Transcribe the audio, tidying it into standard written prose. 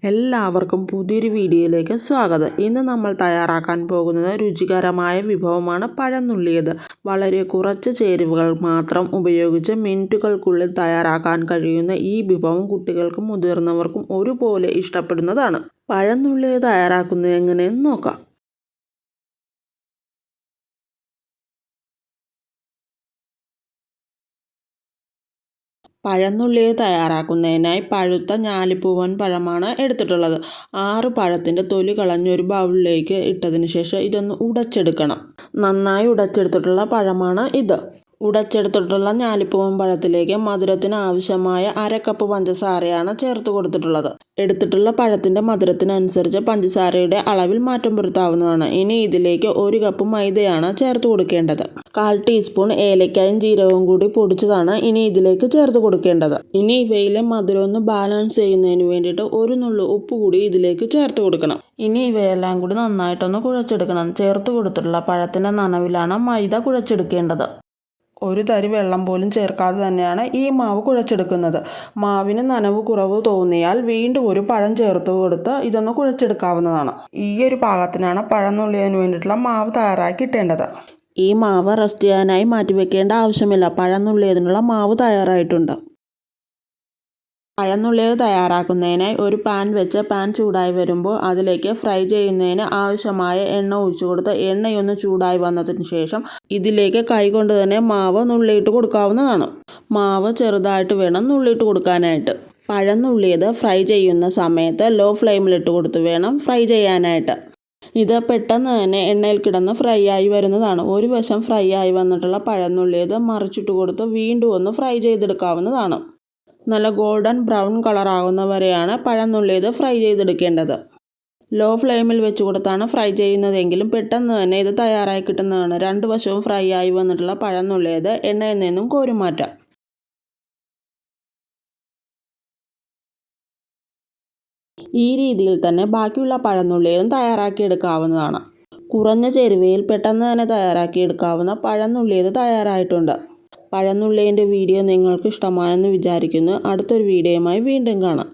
എല്ലാവർക്കും പുതിയൊരു വീഡിയോയിലേക്ക് സ്വാഗതം. ഇന്ന് നമ്മൾ തയ്യാറാക്കാൻ പോകുന്നത് രുചികരമായ വിഭവമാണ് പഴം നുള്ളിയത്. വളരെ കുറച്ച് ചേരുവകൾ മാത്രം ഉപയോഗിച്ച് മിനിറ്റുകൾക്കുള്ളിൽ തയ്യാറാക്കാൻ കഴിയുന്ന ഈ വിഭവം കുട്ടികൾക്കും മുതിർന്നവർക്കും ഒരുപോലെ ഇഷ്ടപ്പെടുന്നതാണ്. പഴം നുള്ളിയത് തയ്യാറാക്കുന്നത് എങ്ങനെയെന്ന് നോക്കാം. പഴം നുള്ളിയത് തയ്യാറാക്കുന്നതിനായി പഴുത്ത ഞാലിപ്പൂവൻ പഴമാണ് എടുത്തിട്ടുള്ളത്. 6 പഴത്തിൻ്റെ തൊലി കളഞ്ഞ് ഒരു ബൗളിലേക്ക് ഇട്ടതിന് ശേഷം ഇതൊന്ന് ഉടച്ചെടുക്കണം. നന്നായി ഉടച്ചെടുത്തിട്ടുള്ള പഴമാണ് ഇത്. ഉടച്ചെടുത്തിട്ടുള്ള ഞാലിപ്പൂവൻ പഴത്തിലേക്ക് മധുരത്തിന് ആവശ്യമായ 1/2 കപ്പ് പഞ്ചസാരയാണ് ചേർത്ത് കൊടുത്തിട്ടുള്ളത്. എടുത്തിട്ടുള്ള പഴത്തിൻ്റെ മധുരത്തിനനുസരിച്ച് പഞ്ചസാരയുടെ അളവിൽ മാറ്റം വരുത്താവുന്നതാണ്. ഇനി ഇതിലേക്ക് 1 കപ്പ് മൈദയാണ് ചേർത്ത് കൊടുക്കേണ്ടത്. 1/4 ടീസ്പൂൺ ഏലക്കായും ജീരകവും കൂടി പൊടിച്ചതാണ് ഇനി ഇതിലേക്ക് ചേർത്ത് കൊടുക്കേണ്ടത്. ഇനി ഇവയിലെ മധുരം ഒന്ന് ബാലൻസ് ചെയ്യുന്നതിന് വേണ്ടിയിട്ട് 1 നുള്ളു ഉപ്പ് കൂടി ഇതിലേക്ക് ചേർത്ത് കൊടുക്കണം. ഇനി ഇവയെല്ലാം കൂടി നന്നായിട്ടൊന്ന് കുഴച്ചെടുക്കണം. ചേർത്ത് കൊടുത്തിട്ടുള്ള പഴത്തിൻ്റെ നനവിലാണ് മൈദ കുഴച്ചെടുക്കേണ്ടത്. ഒരു തരി വെള്ളം പോലും ചേർക്കാതെ തന്നെയാണ് ഈ മാവ് കുഴച്ചെടുക്കുന്നത്. മാവിന് നനവ് കുറവ് തോന്നിയാൽ വീണ്ടും ഒരു പഴം ചേർത്ത് കൊടുത്ത് ഇതൊന്ന് കുഴച്ചെടുക്കാവുന്നതാണ്. ഈ ഒരു പാകത്തിനാണ് പഴം നുള്ളിയതിന് വേണ്ടിയിട്ടുള്ള മാവ് തയ്യാറാക്കി ഇട്ടേണ്ടത്. ഈ മാവ് റെസ്റ്റ് ചെയ്യാനായി മാറ്റിവെക്കേണ്ട ആവശ്യമില്ല. പഴം നുള്ളിയതിനുള്ള മാവ് തയ്യാറായിട്ടുണ്ട്. പഴം നുള്ളിയത് തയ്യാറാക്കുന്നതിനായി ഒരു പാൻ വെച്ച് പാൻ ചൂടായി വരുമ്പോൾ അതിലേക്ക് ഫ്രൈ ചെയ്യുന്നതിന് ആവശ്യമായ എണ്ണ ഒഴിച്ചു കൊടുത്ത് എണ്ണയൊന്ന് ചൂടായി വന്നതിന് ശേഷം ഇതിലേക്ക് കൈകൊണ്ട് തന്നെ മാവ് നുള്ളിയിട്ട് കൊടുക്കാവുന്നതാണ്. മാവ് ചെറുതായിട്ട് വേണം നുള്ളിയിട്ട് കൊടുക്കാനായിട്ട്. പഴം നുള്ളിയത് ഫ്രൈ ചെയ്യുന്ന സമയത്ത് ലോ ഫ്ലെയിമിലിട്ട് കൊടുത്ത് വേണം ഫ്രൈ ചെയ്യാനായിട്ട്. ഇത് പെട്ടെന്ന് തന്നെ എണ്ണയിൽ കിടന്ന് ഫ്രൈ ആയി വരുന്നതാണ്. ഒരു വശം ഫ്രൈ ആയി വന്നിട്ടുള്ള പഴം നുള്ളിയത് മറിച്ചിട്ട് കൊടുത്ത് വീണ്ടും ഒന്ന് ഫ്രൈ ചെയ്തെടുക്കാവുന്നതാണ്. നല്ല ഗോൾഡൻ ബ്രൗൺ കളറാകുന്നവരെയാണ് പഴം നുള്ളിയത് ഫ്രൈ ചെയ്തെടുക്കേണ്ടത്. ലോ ഫ്ലെയിമിൽ വെച്ച് കൊടുത്താണ് ഫ്രൈ ചെയ്യുന്നതെങ്കിലും പെട്ടെന്ന് തന്നെ ഇത് തയ്യാറായി കിട്ടുന്നതാണ്. 2 വശവും ഫ്രൈ ആയി വന്നിട്ടുള്ള പഴം നുള്ളിയത് എണ്ണയിൽ നിന്നും കോരി മാറ്റാം. ഈ രീതിയിൽ തന്നെ ബാക്കിയുള്ള പഴം നുള്ളിയതും തയ്യാറാക്കിയെടുക്കാവുന്നതാണ്. കുറഞ്ഞ ചേരുവയിൽ പെട്ടെന്ന് തന്നെ തയ്യാറാക്കിയെടുക്കാവുന്ന പഴം നുള്ളിയത് തയ്യാറായിട്ടുണ്ട്. പഴം നുള്ളിയതിൻ്റെ വീഡിയോ നിങ്ങൾക്ക് ഇഷ്ടമായെന്ന് വിചാരിക്കുന്നു. അടുത്തൊരു വീഡിയോയുമായി വീണ്ടും കാണാം.